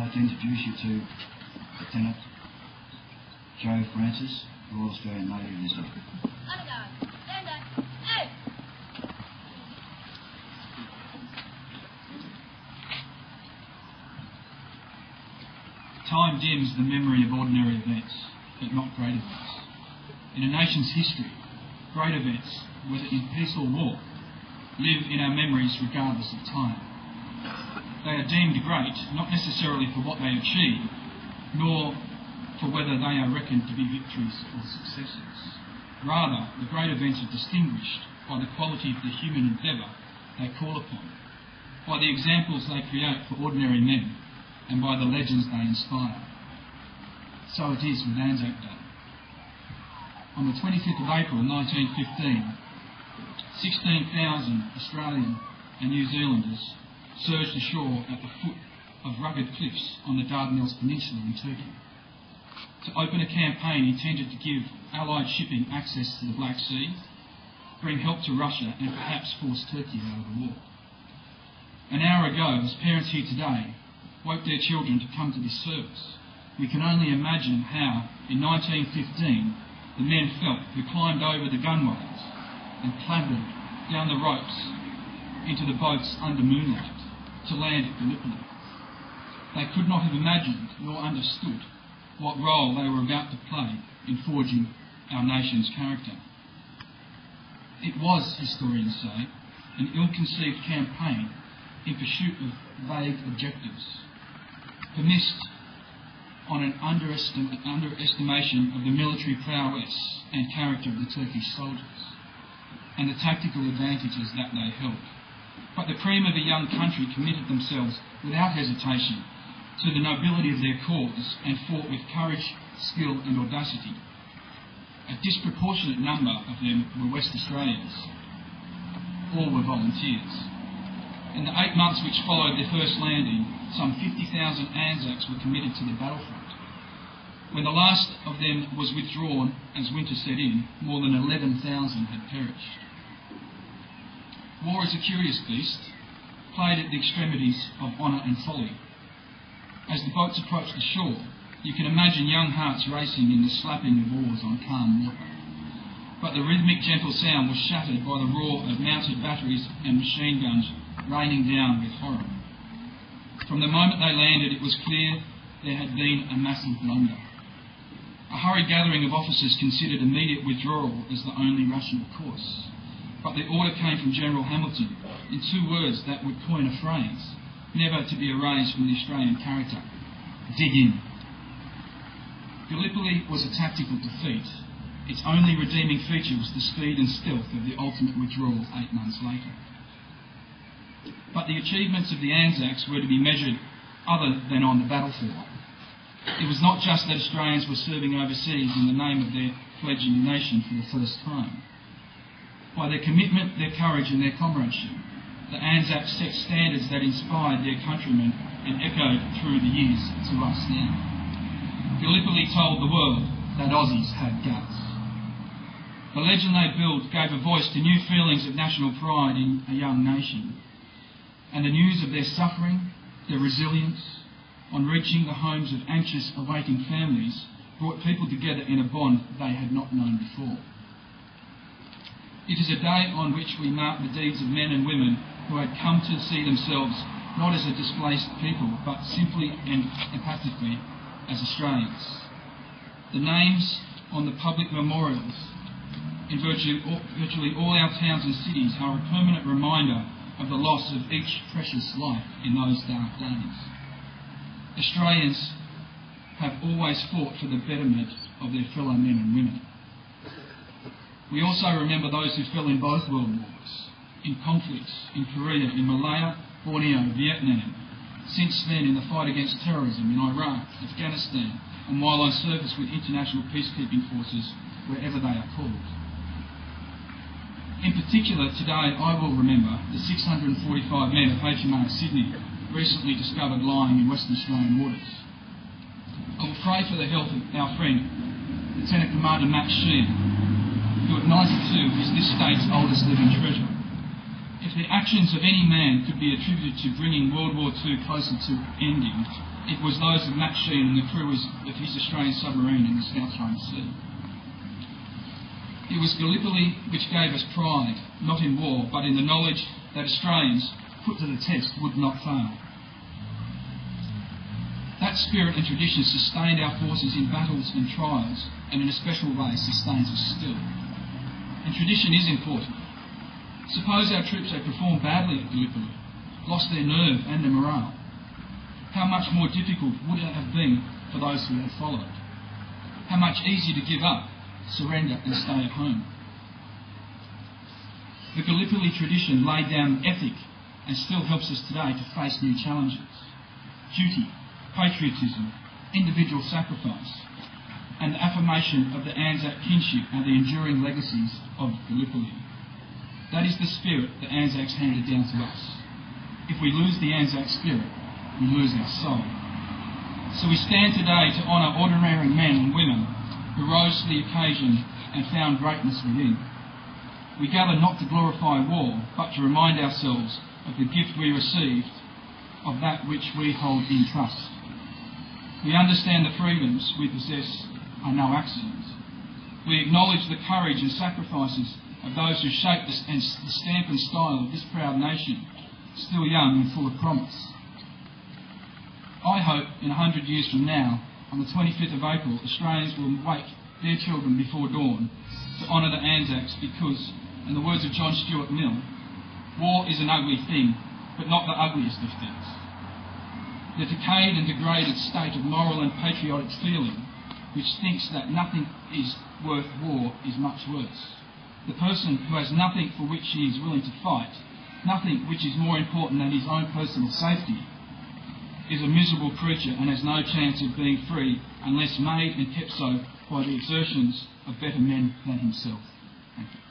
like to introduce you to Lieutenant Joe Francis, Royal Australian Navy Reserve. Time dims the memory of ordinary events, but not great events. In a nation's history, great events, whether in peace or war, live in our memories regardless of time. They are deemed great, not necessarily for what they achieve, nor for whether they are reckoned to be victories or successes. Rather, the great events are distinguished by the quality of the human endeavour they call upon, by the examples they create for ordinary men, and by the legends they inspire. So it is with Anzac Day. On the 25th of April 1915, 16,000 Australian and New Zealanders surged ashore at the foot of rugged cliffs on the Dardanelles Peninsula in Turkey to open a campaign intended to give Allied shipping access to the Black Sea, bring help to Russia and perhaps force Turkey out of the war. An hour ago, as parents here today woke their children to come to this service, we can only imagine how, in 1915, the men felt who climbed over the gunwales and clambered down the ropes into the boats under moonlight to land at Gallipoli. They could not have imagined nor understood what role they were about to play in forging our nation's character. It was, historians say, an ill-conceived campaign in pursuit of vague objectives, premised on an underestimation of the military prowess and character of the Turkish soldiers and the tactical advantages that they held. But the cream of a young country committed themselves without hesitation to the nobility of their cause and fought with courage, skill and audacity. A disproportionate number of them were West Australians. All were volunteers. In the 8 months which followed their first landing, some 50,000 Anzacs were committed to the battlefront. When the last of them was withdrawn as winter set in, more than 11,000 had perished. War is a curious beast, played at the extremities of honour and folly. As the boats approached the shore, you can imagine young hearts racing in the slapping of oars on calm water. But the rhythmic, gentle sound was shattered by the roar of mounted batteries and machine guns raining down with horror. From the moment they landed, it was clear there had been a massive blunder. A hurried gathering of officers considered immediate withdrawal as the only rational course. But the order came from General Hamilton in 2 words that would coin a phrase, never to be erased from the Australian character: dig in. Gallipoli was a tactical defeat. Its only redeeming feature was the speed and stealth of the ultimate withdrawal 8 months later. But the achievements of the Anzacs were to be measured other than on the battlefield. It was not just that Australians were serving overseas in the name of their fledgling nation for the first time. By their commitment, their courage and their comradeship, the Anzacs set standards that inspired their countrymen and echoed through the years to us now. Gallipoli told the world that Aussies had guts. The legend they built gave a voice to new feelings of national pride in a young nation, and the news of their suffering, their resilience, on reaching the homes of anxious awaiting families, brought people together in a bond they had not known before. It is a day on which we mark the deeds of men and women who had come to see themselves not as a displaced people, but simply and empathically as Australians. The names on the public memorials in virtually all our towns and cities are a permanent reminder of the loss of each precious life in those dark days. Australians have always fought for the betterment of their fellow men and women. We also remember those who fell in both world wars, in conflicts in Korea, in Malaya, Borneo, Vietnam, since then in the fight against terrorism in Iraq, Afghanistan, and while on service with international peacekeeping forces wherever they are called. In particular, today I will remember the 645 men of HMAS Sydney, recently discovered lying in Western Australian waters. I will pray for the health of our friend, Lieutenant Commander Matt Sheehan, who at 92 is this state's oldest living treasure. If the actions of any man could be attributed to bringing World War II closer to ending, it was those of Matt Sheehan and the crew of his Australian submarine in the South China Sea. It was Gallipoli which gave us pride, not in war, but in the knowledge that Australians, put to the test, would not fail. That spirit and tradition sustained our forces in battles and trials, and in a special way sustains us still. And tradition is important. Suppose our troops had performed badly at Gallipoli, lost their nerve and their morale. How much more difficult would it have been for those who had followed? How much easier to give up, surrender and stay at home? The Gallipoli tradition laid down ethic and still helps us today to face new challenges. Duty, patriotism, individual sacrifice, and the affirmation of the Anzac kinship are the enduring legacies of Gallipoli. That is the spirit that Anzacs handed down to us. If we lose the Anzac spirit, we lose our soul. So we stand today to honour ordinary men and women who rose to the occasion and found greatness within. We gather not to glorify war, but to remind ourselves of the gift we received of that which we hold in trust. We understand the freedoms we possess are no accident. We acknowledge the courage and sacrifices of those who shaped the stamp and style of this proud nation, still young and full of promise. I hope in 100 years from now, on the 25th of April, Australians will wake their children before dawn to honour the Anzacs because, in the words of John Stuart Mill, war is an ugly thing, but not the ugliest of things. The decayed and degraded state of moral and patriotic feeling, which thinks that nothing is worth war, is much worse. The person who has nothing for which he is willing to fight, nothing which is more important than his own personal safety, is a miserable creature and has no chance of being free unless made and kept so by the exertions of better men than himself. Thank you.